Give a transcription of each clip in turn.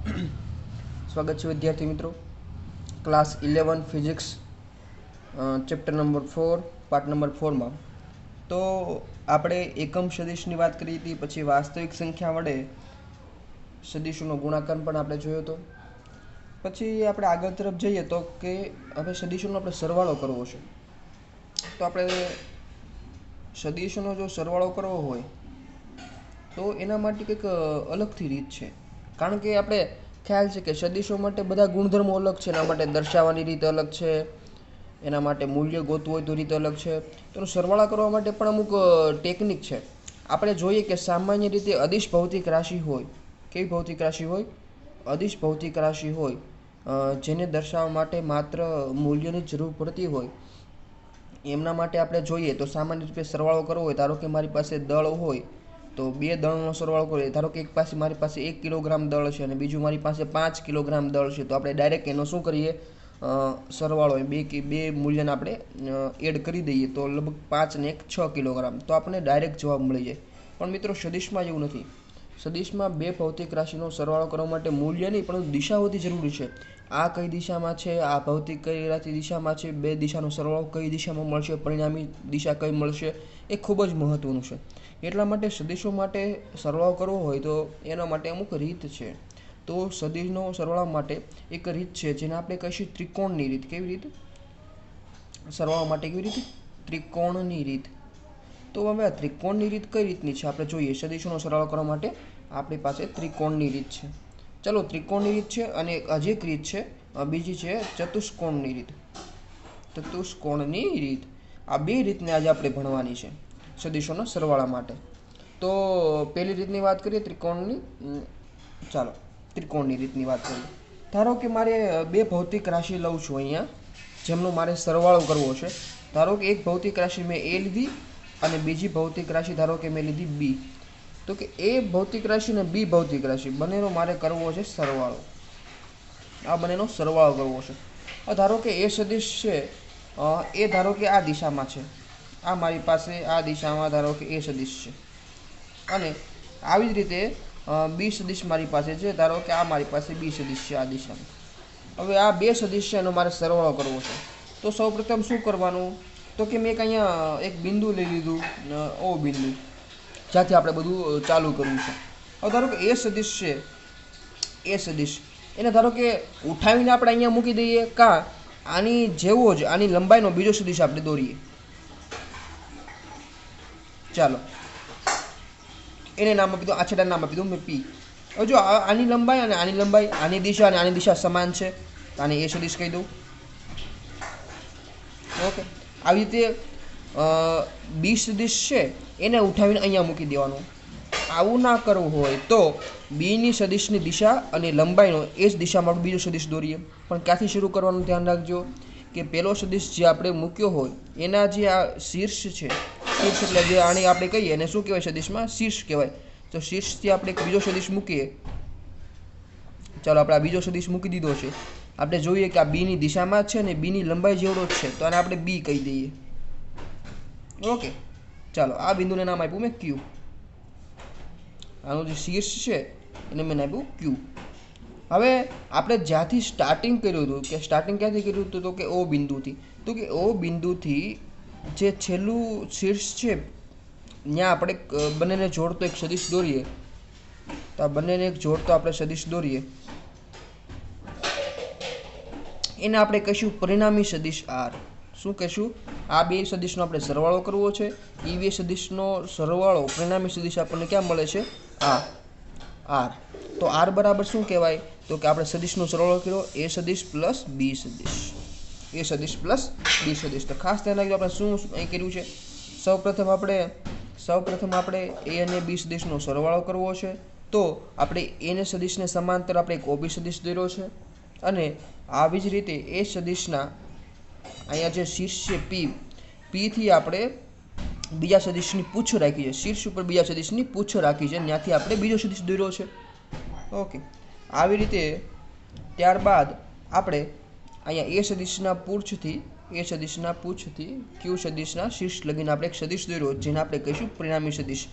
સ્વાગત છે વિદ્યાર્થી મિત્રો. Class 11 physics chapter number 4 part number 4માં તો આપણે એકમ સદિશની વાત કરી હતી, પછી વાસ્તવિક સંખ્યા વડે સદિશોનો ગુણાકાર પણ આપણે જોયો હતો. પછી આપણે આગળ તરફ જઈએ તો કે હવે સદિશોનો આપણે સરવાળો કરવો છે. તો આપણે સદિશોનો જો સરવાળો કરવો હોય તો એના માટે કંઈક અલગથી રીત છે. કારણ કે આપણે ખ્યાલ છે કે સદિશો માટે બધા ગુણધર્મો અલગ છે. એના માટે દર્શાવવાની રીત અલગ છે, એના માટે મૂલ્ય ગોતવું હોય તો રીત અલગ છે. તો સરવાળા કરવા માટે પણ અમુક ટેકનિક છે. આપણે જોઈએ કે સામાન્ય રીતે અદિશ ભૌતિક રાશિ હોય, કેવી ભૌતિક રાશિ હોય? અદિશ ભૌતિક રાશિ હોય, જેને દર્શાવવા માટે માત્ર મૂલ્યની જરૂર પડતી હોય, એમના માટે આપણે જોઈએ તો સામાન્ય રીતે સરવાળો કરવો હોય, ધારો કે મારી પાસે દળ હોય તો બે દળનો સરવાળો કરીએ. ધારો કે એક પાસે મારી પાસે 1 કિલોગ્રામ દળ છે અને બીજું મારી પાસે 5 કિલોગ્રામ દળ છે, તો આપણે ડાયરેક્ટ એનો શું કરીએ, સરવાળો બે મૂલ્યને આપણે એડ કરી દઈએ તો લગભગ 5 ને 1 6 કિલોગ્રામ, તો આપણને ડાયરેક્ટ જવાબ મળી જાય. પણ મિત્રો સદિશમાં એવું નથી. સદિશમાં બે ભૌતિક રાશિનો સરવાળો કરવા માટે મૂલ્ય નહીં પરંતુ દિશા હોતી જરૂરી છે. આ કઈ દિશામાં છે, આ ભૌતિક કઈ રાશિ દિશામાં છે, બે દિશાનો સરવાળો કઈ દિશામાં મળશે, પરિણામી દિશા કઈ મળશે, એ ખૂબ જ મહત્વનું છે. એટલા માટે સદિશો માટે સરવાળો કરવો હોય તો એના માટે અમુક રીત છે. તો સદિશનો સરવાળા માટે એક રીત છે જેને આપણે કહીશું ત્રિકોણની રીત. કેવી રીત? સરવાળા માટે કેવી રીત? ત્રિકોણની રીત. તો હવે આ ત્રિકોણની રીત કઈ રીતની છે આપણે જોઈએ. સદિશોનો સરવાળો કરવા માટે આપણી પાસે ત્રિકોણની રીત છે. ચલો, ત્રિકોણની રીત છે અને હજી એક રીત છે, બીજી છે ચતુષ્કોણની રીત. ચતુષ્કોણની રીત. આ બે રીતને આજે આપણે ભણવાની છે સદિશોના સરવાળા માટે. તો પહેલી રીતની વાત કરીએ ત્રિકોણની. ચાલો ત્રિકોણની રીતની વાત કરીએ. ધારો કે મારે બે ભૌતિક રાશિ લઉં છું અહીંયા, જેમનો મારે સરવાળો કરવો છે. ધારો કે એક ભૌતિક રાશિ મેં એ લીધી અને બીજી ભૌતિક રાશિ ધારો કે મેં લીધી બી. તો કે એ ભૌતિક રાશિ અને બી ભૌતિક રાશિ બંનેનો મારે કરવો છે સરવાળો. આ બંનેનો સરવાળો કરવો છે. ધારો કે એ સદિશ છે, એ ધારો કે આ દિશામાં છે, આ મારી પાસે આ દિશામાં ધારો કે એ સદિશ છે, અને આવી જ રીતે બી સદિશ મારી પાસે છે, ધારો કે આ મારી પાસે બી સદિશ છે આ દિશામાં. હવે આ બે સદિશ છે એનો મારે સરવાળો કરવો છે. તો સૌપ્રથમ શું કરવાનું, તો કે મેં અહીંયા એક બિંદુ લઈ લીધું, ઓ બિંદુ, જ્યાંથી આપણે બધું ચાલુ કરવું છે. હવે ધારો કે એ સદિશ છે, એ સદિશ એને ધારો કે ઉઠાવીને આપણે અહીંયા મૂકી દઈએ, કાં આની જેવો જ આની લંબાઈનો બીજો સદિશ આપણે દોરીએ. ચાલો, એને નામ આપી દો, આ છેડાને નામ આપી દઉં મેં પી. હવે જો આની લંબાઈ અને આની લંબાઈ, આની દિશા અને આની દિશા સમાન છે, તો આને એ સદિશ કહી દઉં. ઓકે, આવી રીતે બી સદિશ છે એને ઉઠાવીને અહીંયા મૂકી દેવાનું. આવું ના કરવું હોય તો બીની સદિશની દિશા અને લંબાઈનો એ જ દિશામાં બીજો સદિશ દોરીએ. પણ ક્યાંથી શરૂ કરવાનું ધ્યાન રાખજો કે પહેલો સદિશ જે આપણે મૂક્યો હોય એના જે આ શીર્ષ છે, શીર્ષ એટલે જે આને આપણે કહીએ એને શું કહેવાય સદિશમાં? શીર્ષ કહેવાય. તો શીર્ષથી આપણે એક બીજો સદિશ મૂકીએ. ચાલો, આપણે આ બીજો સદિશ મૂકી દીધો છે. આપણે જોઈએ કે આ બીની દિશામાં જ છે ને બીની લંબાઈ જેવડો જ છે, તો આને આપણે બી કહી દઈએ. ઓકે, ચાલો, આ બિંદુને નામ આપ્યું મેં ક્યુ. આનું જે શીર્ષ છે એને મેં આપ્યું ક્યુ. હવે આપણે જ્યાંથી સ્ટાર્ટિંગ કર્યું હતું, કે સ્ટાર્ટિંગ ક્યાંથી કર્યું હતું, તો કે ઓ બિંદુથી. તો કે ઓ બિંદુથી જે છેલ્લું શીર્ષ છે ત્યાં આપણે બંનેને જોડતો એક સદિશ દોરીએ. તો આ બંનેને એક જોડતો આપણે સદિશ દોરીએ, એને આપણે કહીશું પરિણામી સદિશ આર. શું કહીશું? આ બે સદિશનો આપણે સરવાળો કરવો છે. એ બે સદિશનો સરવાળો પરિણામી સદિશ આપણને ક્યાં મળે છે? આ આર. તો આર બરાબર શું કહેવાય? તો કે આપણે સદિશનો સરવાળો કર્યો, એ સદિશ પ્લસ બી સદિશ, એ સદિશ પ્લસ બી સદિશ. તો ખાસ ધ્યાન રાખજો આપણે શું અહીં કર્યું છે. સૌપ્રથમ આપણે એ અને બી સદિશનો સરવાળો કરવો છે. તો આપણે એને સદિશને સમાંતર આપણે એક ઓબી સદિશ દોર્યો છે, અને આવી જ રીતે એ સદિશના અહીંયા જે શીર્ષ છે પીથી આપણે બીજા સદિશની પૂછ રાખી છે, શીર્ષ ઉપર બીજા સદિશની પૂછ રાખી છે, ત્યાંથી આપણે બીજો સદિશ દોર્યો છે. ઓકે, આવી રીતે ત્યારબાદ આપણે અહીંયા એ સદિશના પૂછથી ક્યુ સદિશના શીર્ષ લગીને આપણે એક સદિશ દોર્યો, જેને આપણે કહીશું પરિણામી સદિશ.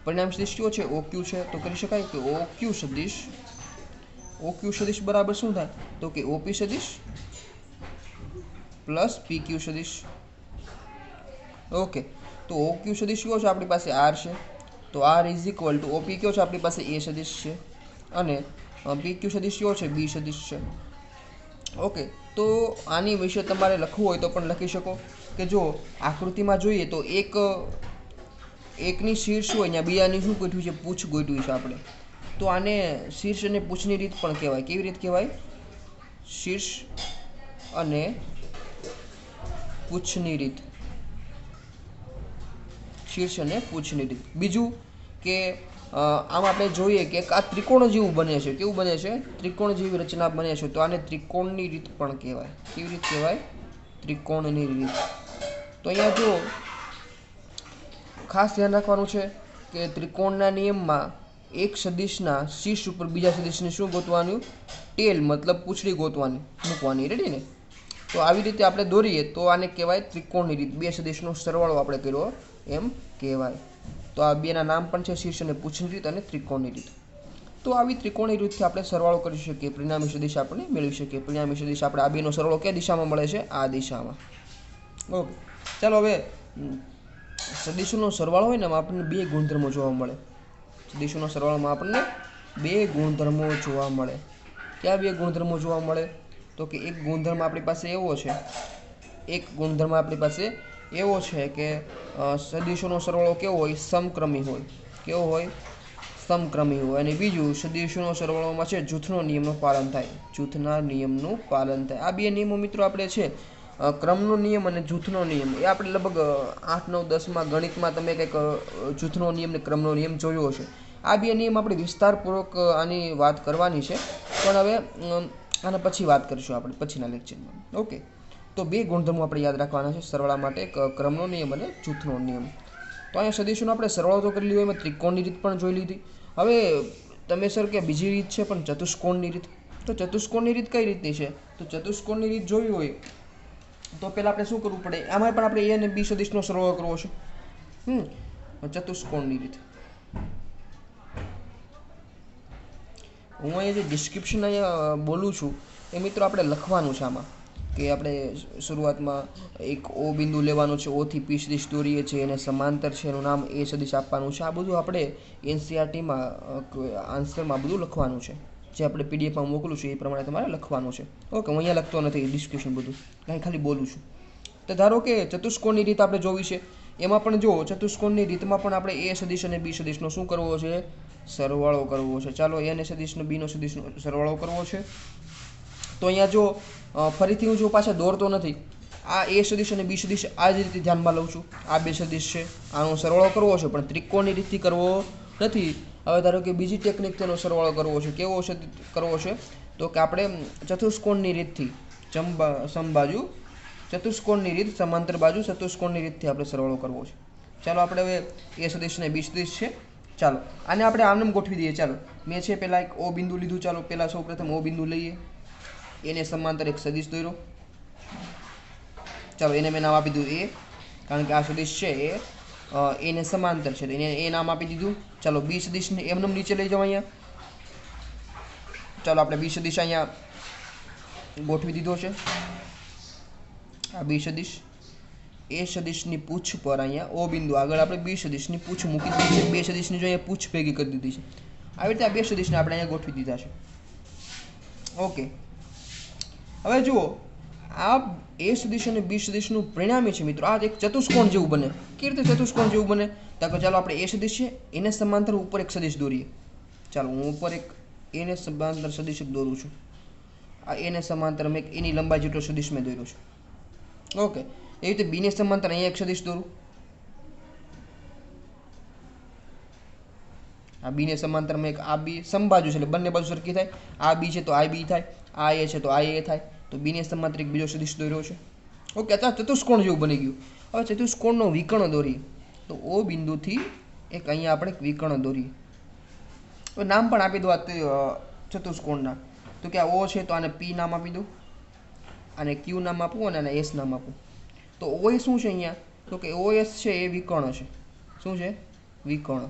પરિણામી સદિશ કયો છે? ઓ ક્યુ છે. તો કરી શકાય કે ઓ ક્યુ સદિશ ઓ ક્યુ સદિશ બરાબર શું થાય તો કે ઓપી સદિશ પ્લસ પી ક્યુ સદિશ. ઓકે, તો ઓ ક્યુ સદિશ કયો છે આપણી પાસે આર છે, તો R is equal to OP કયો છે આપણી પાસે એ સદિશ છે, અને પી ક્યુ સદિશ કયો છે બી સદિશ છે. ઓકે, તો આની વિશે તમારે લખવું હોય તો પણ લખી શકો કે જો આકૃતિમાં જોઈએ તો એકની શીર્ષ હોય ત્યાં બીજાની શું ગોઠવ્યું છે, પૂછ ગોઠવ્યું છે આપણે. તો આને શીર્ષ અને પૂછની રીત પણ કહેવાય. કેવી રીત કહેવાય? શીર્ષ અને પૂછની રીત. શીર્ષ અને પૂછની રીત. બીજું કે આમ આપણે જોઈએ કે આ ત્રિકોણ જેવું બને છે. કેવું બને છે? ત્રિકોણ જેવી રચના બને છે. તો આને ત્રિકોણની રીત પણ કહેવાય. કેવી રીત કહેવાય? ત્રિકોણની રીત. તો અહીંયા જો ખાસ ધ્યાન રાખવાનું છે કે ત્રિકોણના નિયમમાં એક સદિશના શીર્ષ ઉપર બીજા સદિશને શું ગોતવાનું? ટેલ મતલબ પૂંછડી ગોતવાની મૂકવાની. રેડી ને? તો આવી રીતે આપણે દોરીએ તો આને કહેવાય ત્રિકોણની રીત. બે સદિશનો સરવાળો આપણે કર્યો એમ કહેવાય. તો આ બેના નામ પણ છે શીર્ષ અને પૂછની રીત અને ત્રિકોણની રીત. તો આવી ત્રિકોણની રીતથી આપણે સરવાળો કરી શકીએ, પરિણામી સદિશ આપણે મેળવી શકીએ. પરિણામી સદિશ આપણે આ બેનો સરવાળો કયા દિશામાં મળે છે? આ દિશામાં. ઓકે, ચાલો હવે સદિશોનો સરવાળો હોય ને એમાં આપણને બે ગુણધર્મો જોવા મળે. સદિશોના સરવાળામાં આપણને બે ગુણધર્મો જોવા મળે. કયા બે ગુણધર્મો જોવા મળે? તો કે એક ગુણધર્મ આપણી પાસે એવો છે, કે સદિશોનો સરવાળો કેવો હોય? સમક્રમી હોય. કેવો હોય? સમક્રમી હોય. અને બીજું સદિશોનો સરવાળોમાં છે જૂથનો નિયમનું પાલન થાય. જૂથના નિયમનું પાલન થાય. આ બે નિયમો મિત્રો આપણે છે ક્રમનો નિયમ અને જૂથનો નિયમ. એ આપણે લગભગ 8, 9, 10માં ગણિતમાં તમે કંઈક જૂથનો નિયમ ને ક્રમનો નિયમ જોયો હશે. આ બે નિયમ આપણે વિસ્તારપૂર્વક આની વાત કરવાની છે, પણ હવે આના પછી વાત કરીશું આપણે પછીના લેક્ચરમાં. ઓકે, તો બે ગુણધર્મો આપણે યાદ રાખવાના છે સરવાળા માટે, ક્રમનો નિયમ અને જૂથનો નિયમ. તો અહીંયા સદિશોનો આપણે સરવાળો તો કરી લીધો, એમાં ત્રિકોણની રીત પણ જોઈ લીધી. હવે તમે સર કે બીજી રીત છે પણ ચતુષ્કોણની રીત. તો ચતુષ્કોણની રીત કઈ રીતની છે? તો ચતુષ્કોણની રીત જોવી હોય તો પહેલાં આપણે શું કરવું પડે? આમાં પણ આપણે એ અને બી સદિશનો સરવાળો કરવો છે. ચતુષ્કોણની રીત હું અહીંયા જે ડિસ્ક્રિપ્શન અહીંયા બોલું છું એ મિત્રો આપણે લખવાનું છે આમાં, કે આપણે શરૂઆતમાં એક ઓ બિંદુ લેવાનું છે, ઓથી પી સદિશ દોરીએ છીએ, એને સમાંતર છે, એનું નામ એ સદિશ આપવાનું છે. આ બધું આપણે એનસીઆરટીમાં આન્સરમાં બધું લખવાનું છે. જે આપણે પીડીએફમાં મોકલું છું એ પ્રમાણે તમારે લખવાનું છે. ઓકે, હું અહીંયા લખતો નથી ડિસ્ક્રિપ્શન બધું, કાંઈ ખાલી બોલું છું. તો ધારો કે ચતુષ્કોણની રીત આપણે જોવી છે. એમાં પણ જો ચતુષ્કોણની રીતમાં પણ આપણે એ સદિશ અને બી સદિશનો શું કરવો છે? સરવાળો કરવો છે. ચાલો એ અને સદિશનો બીનો સદિશનો સરવાળો કરવો છે. તો અહીંયા જો ફરીથી હું જો પાછા દોરતો નથી, આ એ સદિશ અને બી સદિશ આ જ રીતે ધ્યાનમાં લઉં છું. આ બે સદિશ છે, આનો સરવાળો કરવો છે, પણ ત્રિકોણની રીતથી કરવો નથી. હવે ધારો કે બીજી ટેકનિક તેનો સરવાળો કરવો છે. કેવો કરવો છે? તો કે આપણે ચતુષ્કોણની રીતથી સમબાજુ ચતુષ્કોણની રીત, સમાંતર બાજુ ચતુષ્કોણની રીતથી આપણે સરવાળો કરવો છે. ચાલો આપણે હવે એ સદિશ અને બી સદિશ છે. ચાલો આને આપણે આમ ગોઠવી દઈએ. ચાલો મેં છે પહેલાં એક ઓ બિંદુ લીધું. ચાલો પહેલાં સૌપ્રથમ ઓ બિંદુ લઈએ, એને સમાંતર એક સદિશ દોર્યો. ચાલો એને મેં નામ આપી દીધું એ, કારણ કે આ સદિશ છે એ એને સમાંતર છે, એને એ નામ આપી દીધું. ચાલો બી સદિશને એમને નીચે લઈ જાઓ અહીંયા. ચાલો આપણે બી સદિશ અહીંયા ગોઠવી દીધો છે. આ બી સદિશ, એ સદિશની પૂછ પર અહીંયા ઓ બિંદુ આગળ આપણે બી સદિશની પૂછ મૂકી દીધી છે. બે સદિશની જો અહીંયા પૂછ ભેગી કરી દીધી છે. આવી રીતે આ બે સદિશને આપણે અહીંયા ગોઠવી દીધા છે. ઓકે, હવે જુઓ આ એ સદિશ અને બી સદિશનું પરિણામી છે મિત્રો. આ એક ચતુષ્કોણ જેવું બને. કેવી રીતે ચતુષ્કોણ જેવું બને? તો ચાલો આપણે એ સદિશ છે એને સમાંતર ઉપર એક સદિશ દોરીએ. ચાલો હું ઉપર એક એને સમાંતર સદિશ દોરું છું. આ એને સમાંતર મેં એની લંબાઈ જેટલો સદિશ મેં દોર્યો છે. ઓકે, એવી રીતે બીને સમાંતર અહીંયા એક સદિશ દોરું. આ બીને સમાંતર મેં એક આ બી સમબાજુ છે એટલે બંને બાજુ સરખી થાય. આ બી છે તો આ બી થાય, આ એ છે તો આ એ થાય. તો બીને સમાંતર એક બીજો સદિશ દોર્યો છે. ઓકે, અત્યારે ચતુષ્કોણ જેવું બની ગયું. હવે ચતુષ્કોણનો વિકર્ણ દોરીએ. તો ઓ બિંદુથી એક અહીંયા આપણે વિકર્ણ દોરીએ. હવે નામ પણ આપી દો આ ચતુષ્કોણના. તો કે આ ઓ છે તો આને પી નામ આપી દો, અને ક્યુ નામ આપવું અને આને એસ નામ આપવું. તો ઓએસ શું છે અહીંયા? તો કે ઓએસ છે એ વિકર્ણ છે. શું છે? વિકર્ણ.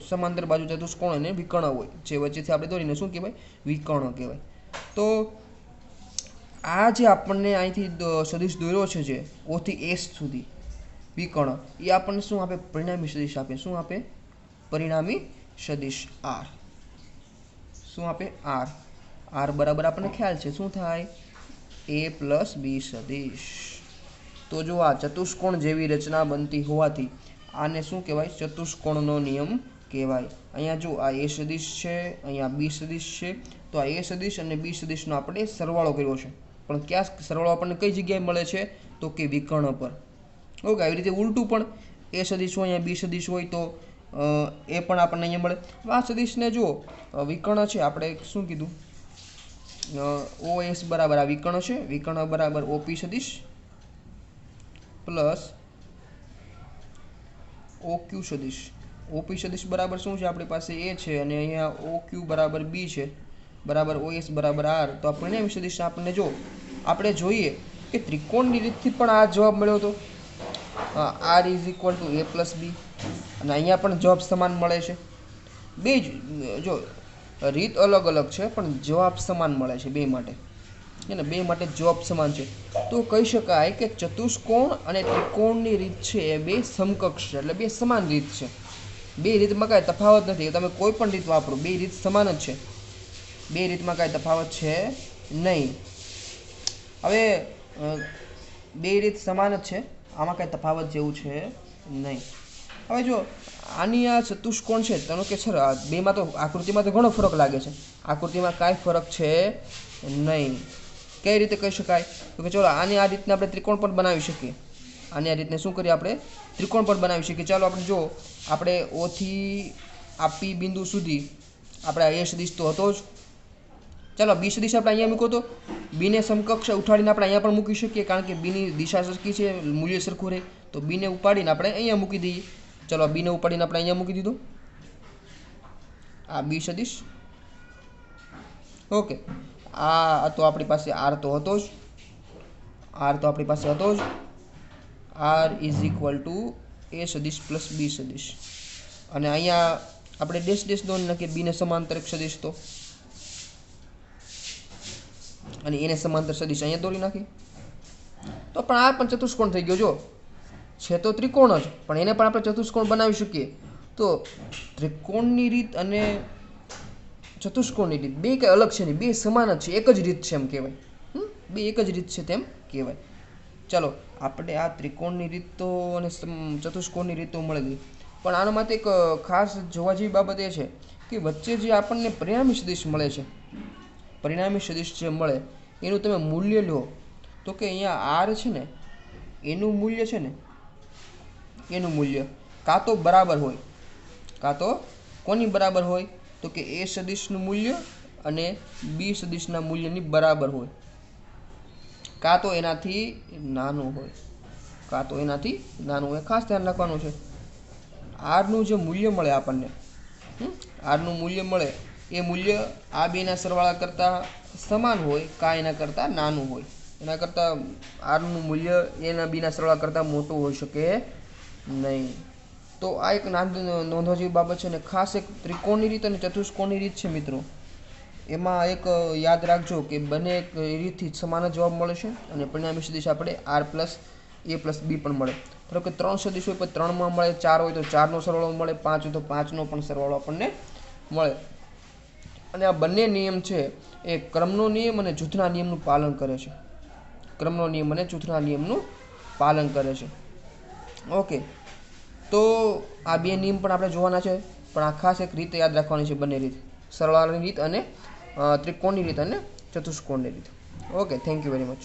સમાંતર બાજુ ચતુષ્કોણ અને વિકર્ણ હોય જે વચ્ચેથી આપણે દોરીને શું કહેવાય? વિકર્ણ કહેવાય. તો આ જે આપણને અહીંથી સદિશ દોર્યો છે જે O થી S સુધી વિકર્ણ, એ આપણને શું આપે? પરિણામી સદિશ આપે. શું આપે? પરિણામી સદિશ R. શું આપે? R. R બરાબર આપણને ખ્યાલ છે શું થાય? A પ્લસ B સદિશ. તો જો આ ચતુષ્કોણ જેવી રચના બનતી હોવાથી આને શું કહેવાય? ચતુષ્કોણનો નિયમ કહેવાય. અહીંયા જો આ A સદિશ છે, અહીંયા B સદિશ છે, તો આ A સદિશ અને B સદિશનો આપણે સરવાળો કર્યો છે. પણ ક્યાં સરવાળો આપણને કઈ જગ્યાએ મળે છે? તો કે વિકર્ણ પર. ઓકે, આવી રીતે ઉલટું પણ A સદિશ હોય અહીંયા B સદિશ હોય તો એ પણ આપણને અહીંયા મળે. આ સદિશને જો વિકર્ણ છે આપણે શું કીધું? OS બરાબર આ વિકર્ણ છે, વિકર્ણ બરાબર OP સદિશ પ્લસ OQ સદિશ. OP સદિશ બરાબર શું છે? આપણી પાસે A છે અને અહીંયા OQ બરાબર B છે બરાબર OS બરાબર R. તો આ પરિણામી સદિશ આપણને જો આપણે જોઈએ કે ત્રિકોણની રીતથી પણ આ જવાબ મળ્યો હતો. R is equal two A plus B, અને અહીંયા પણ જવાબ સમાન મળે છે. બે જ જો રીત અલગ અલગ છે પણ જવાબ સમાન મળે છે બે માટે, એને બે માટે જવાબ સમાન છે. તો કહી શકાય કે ચતુષ્કોણ અને ત્રિકોણની રીત છે એ બે સમકક્ષ છે, એટલે બે સમાન રીત છે. બે રીતમાં કાંઈ તફાવત નથી. તમે કોઈ પણ રીત વાપરો, બે રીત સમાન જ છે. બે રીતમાં કાંઈ તફાવત છે નહીં. હવે બે રીત સમાન જ છે, આમાં કાંઈ તફાવત જેવું છે નહીં. હવે જો આની આ ચતુષ્કોણ છે તેનો કે સર બેમાં તો આકૃતિમાં તો ઘણો ફરક લાગે છે, આકૃતિમાં કાંઈ ફરક છે નહીં. કઈ રીતે કહી શકાય? તો કે ચલો આની આ રીતને આપણે ત્રિકોણ પણ બનાવી શકીએ. આની આ રીતને શું કરીએ? આપણે ત્રિકોણ પણ બનાવી શકીએ. ચાલો આપણે જો આપણે O થી આ P બિંદુ સુધી આપણે A સદિશ તો હતો જ. ચાલો B સદિશ આપણે અહીંયા મૂકો તો બીને સમકક્ષ ઉઠાડીને આપણે અહીંયા પણ મૂકી શકીએ, કારણ કે બીની દિશા સરખી છે, મૂલ્ય સરખું રહે. તો બીને ઉપાડીને આપણે અહીંયા મૂકી દઈએ. ચલો બીને ઉપાડીને આપણે અહીંયા મૂકી દીધો, આ B સદિશ. ઓકે, આ તો આપણી પાસે R તો હતો જ, R તો આપણી પાસે હતો જ. R is equal two A સદિશ પ્લસ B સદિશ, અને અહીંયા આપણે ડેશ ડેશ દોરી નાખીએ બીને સમાંતર એક સદિશ તો, અને એને સમાંતર સદિશ અહીંયા દોરી નાખી. તો પણ આ પણ ચતુષ્કોણ થઈ ગયો. જો છે તો ત્રિકોણ જ, પણ એને પણ આપણે ચતુષ્કોણ બનાવી શકીએ. તો ત્રિકોણની રીત અને ચતુષ્કોણની રીત બે કંઈ અલગ છે નહીં, બે સમાન જ છે, એક જ રીત છે એમ કહેવાય. બે એક જ રીત છે તેમ કહેવાય. ચાલો આપણે આ ત્રિકોણની રીત તો અને ચતુષ્કોણની રીત તો મળી ગઈ, પણ આના માટે એક ખાસ જોવા જેવી બાબત એ છે કે વચ્ચે જે આપણને પરિણામી સદિશ મળે છે, પરિણામી સદિશ જે મળે એનું તમે મૂલ્ય લો તો કે અહીંયા R છે ને એનું મૂલ્ય છે ને, એનું મૂલ્ય કાં તો બરાબર હોય, કાં તો કોની બરાબર હોય? તો કે A સદિશનું મૂલ્ય અને B સદિશના મૂલ્યની બરાબર હોય, કાં તો એનાથી નાનું હોય, કાં તો એનાથી નાનું હોય. ખાસ ધ્યાન રાખવાનું છે. આરનું જે મૂલ્ય મળે આપણને, આરનું મૂલ્ય મળે એ મૂલ્ય આ બેના સરવાળા કરતાં સમાન હોય કાં એના કરતાં નાનું હોય. એના કરતાં આરનું મૂલ્ય એના બીના સરવાળા કરતાં મોટું હોઈ શકે નહીં. તો આ એક નોંધવા જેવી બાબત છે. અને ખાસ એક ત્રિકોણની રીત અને ચતુષ્કોણની રીત છે મિત્રો, એમાં એક યાદ રાખજો કે બંને રીતથી સમાન જવાબ મળે છે, અને પરિણામી સદિશ આપણે R plus A plus B પણ મળે. ધારો કે 3 સદિશ હોય તો 3માં મળે, 4 હોય તો 4નો સરવાળો મળે, 5 હોય તો 5નો પણ સરવાળો આપણને મળે. અને આ બંને નિયમ છે એ ક્રમનો નિયમ અને જૂથના નિયમનું પાલન કરે છે. ક્રમનો નિયમ અને જૂથના નિયમનું પાલન કરે છે. ઓકે, તો આ બે નિયમ પણ આપણે જોવાના છે, પણ આ ખાસ એક રીત યાદ રાખવાની છે, બંને રીત, સરવાળાની રીત અને ત્રિકોણની રીત અને ચતુષ્કોણની રીત. Okay, thank you very much.